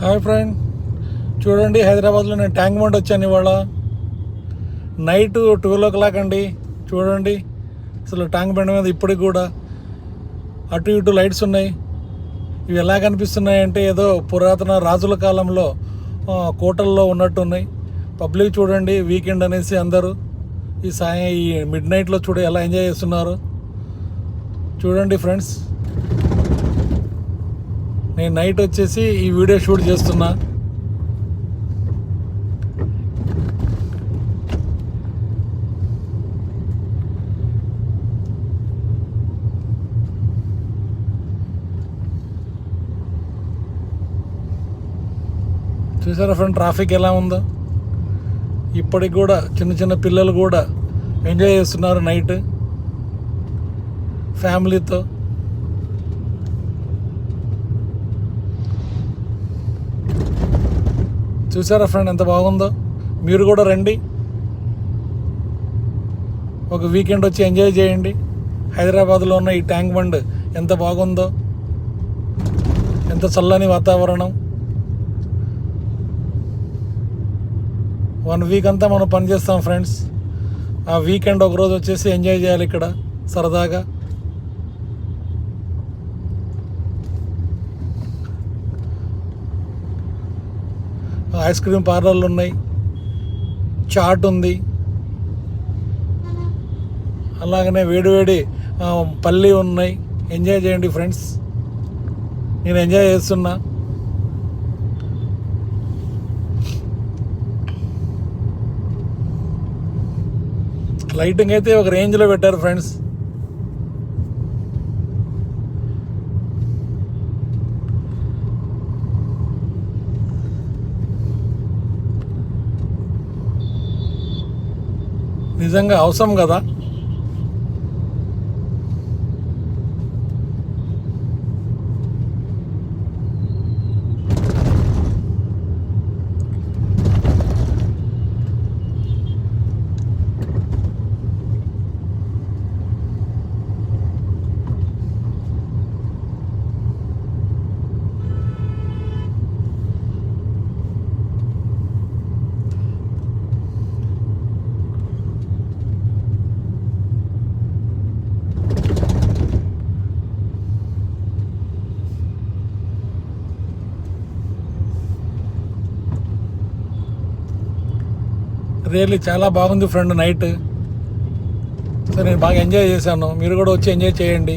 Hi friend, చూడండి హైదరాబాద్లో నేను ట్యాంక్ బండ్ వచ్చాను ఇవాళ నైట్ 12 అండి. చూడండి అసలు ట్యాంక్ బండ్ మీద ఇప్పటికి కూడా అటు ఇటు లైట్స్ ఉన్నాయి. ఇవి ఎలా కనిపిస్తున్నాయి అంటే ఏదో పురాతన రాజుల కాలంలో కోటల్లో ఉన్నట్టు ఉన్నాయి. పబ్లిక్ చూడండి, వీకెండ్ అనేసి అందరూ ఈ మిడ్ నైట్లో ఎలా ఎంజాయ్ చేస్తున్నారు చూడండి ఫ్రెండ్స్. నేను నైట్ వచ్చేసి ఈ వీడియో షూట్ చేస్తున్నా. చూసారా ఫ్రెండ్, ట్రాఫిక్ ఎలా ఉందో. ఇప్పటికి కూడా చిన్న చిన్న పిల్లలు కూడా ఎంజాయ్ చేస్తున్నారు నైట్ ఫ్యామిలీతో. చూసారా ఫ్రెండ్ ఎంత బాగుందో. మీరు కూడా రండి, ఒక వీకెండ్ వచ్చి ఎంజాయ్ చేయండి. హైదరాబాద్లో ఉన్న ఈ ట్యాంక్ బండ్ ఎంత బాగుందో, ఎంత చల్లని వాతావరణం. 1 వీక్ అంతా మనం పనిచేస్తాం ఫ్రెండ్స్. ఆ వీకెండ్ ఒకరోజు వచ్చేసి ఎంజాయ్ చేయాలి ఇక్కడ సరదాగా. ఐస్ క్రీమ్ పార్లర్లు ఉన్నాయి, చాట్ ఉంది, అలాగనే వేడివేడి పల్లి ఉన్నాయి. ఎంజాయ్ చేయండి ఫ్రెండ్స్, నేను ఎంజాయ్ చేస్తున్నా. లైటింగ్ అయితే ఒక రేంజ్లో పెట్టారు ఫ్రెండ్స్. నిజంగా అవసరం కదా. రియల్లీ చాలా బాగుంది ఫ్రెండ్ నైట్. సో నేను బాగా ఎంజాయ్ చేశాను, మీరు కూడా వచ్చి ఎంజాయ్ చేయండి.